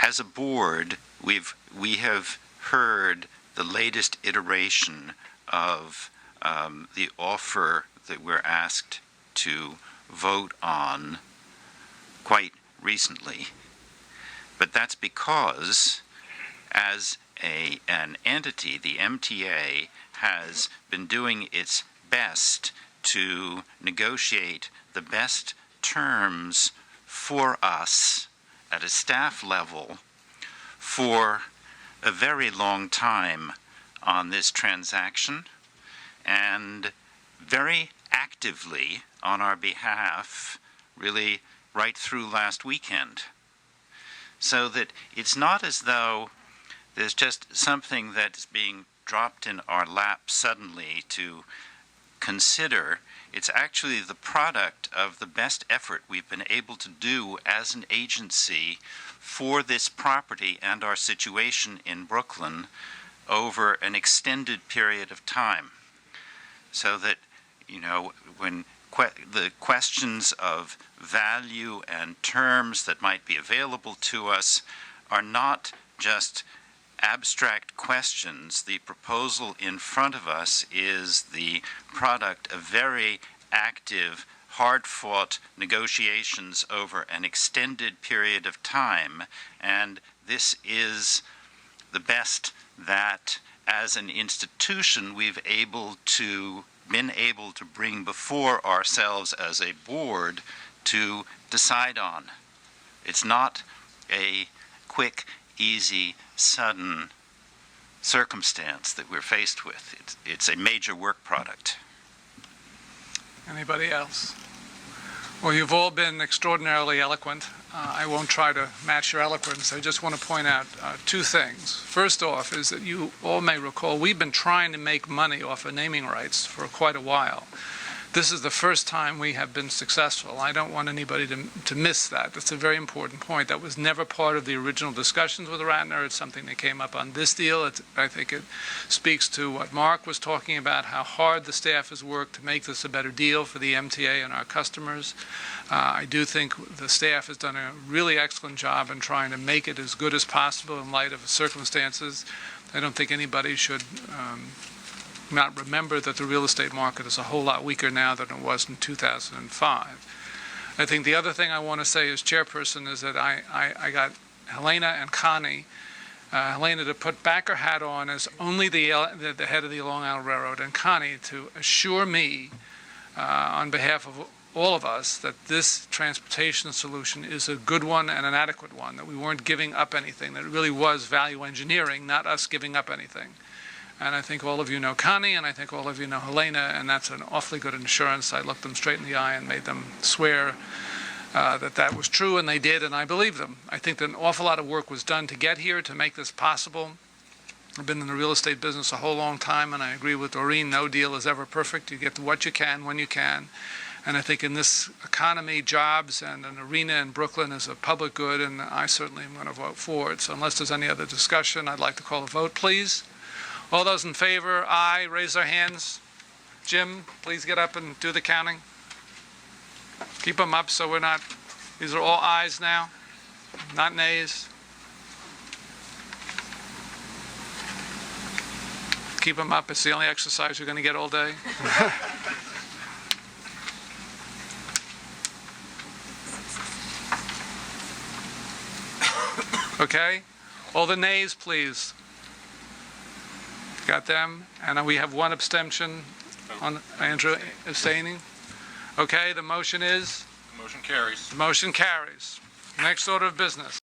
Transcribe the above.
As a board, we have heard the latest iteration of the offer that we're asked to vote on quite recently. But that's because, as an entity, the MTA has been doing its best to negotiate the best terms for us at a staff level for a very long time on this transaction, and very actively on our behalf, really right through last weekend. So that it's not as though there's just something that's being dropped in our lap suddenly to consider. It's actually the product of the best effort we've been able to do as an agency for this property and our situation in Brooklyn over an extended period of time. So that, when the questions of value and terms that might be available to us are not just abstract questions. The proposal in front of us is the product of very active, hard-fought negotiations over an extended period of time, and this is the best that, as an institution, we've been able to bring before ourselves as a board to decide on. It's not a quick, easy, sudden circumstance that we're faced with. It's a major work product. Anybody else? Well, you've all been extraordinarily eloquent. I won't try to match your eloquence. I just want to point out two things. First off is that you all may recall we've been trying to make money off of naming rights for quite a while. This is the first time we have been successful. I don't want anybody to miss that. That's a very important point. That was never part of the original discussions with Ratner. It's something that came up on this deal. I think it speaks to what Mark was talking about, how hard the staff has worked to make this a better deal for the MTA and our customers. I do think the staff has done a really excellent job in trying to make it as good as possible in light of the circumstances. I don't think anybody should not remember that the real estate market is a whole lot weaker now than it was in 2005. I think the other thing I want to say as chairperson is that I got Helena and Connie, Helena to put back her hat on as only the head of the Long Island Railroad, and Connie to assure me on behalf of all of us that this transportation solution is a good one and an adequate one, that we weren't giving up anything, that it really was value engineering, not us giving up anything. And I think all of you know Connie, and I think all of you know Helena, and that's an awfully good insurance. I looked them straight in the eye and made them swear that was true, and they did, and I believe them. I think that an awful lot of work was done to get here, to make this possible. I've been in the real estate business a whole long time, and I agree with Doreen, no deal is ever perfect. You get what you can when you can. And I think in this economy, jobs and an arena in Brooklyn is a public good, and I certainly am going to vote for it. So unless there's any other discussion, I'd like to call a vote, please. All those in favor, aye, raise their hands. Jim, please get up and do the counting. Keep them up so we're not, these are all ayes now, not nays. Keep them up, it's the only exercise you're going to get all day. Okay, all the nays, please. Got them? And we have one abstention on Andrew abstaining. Okay, the motion is? The motion carries. The motion carries. Next order of business.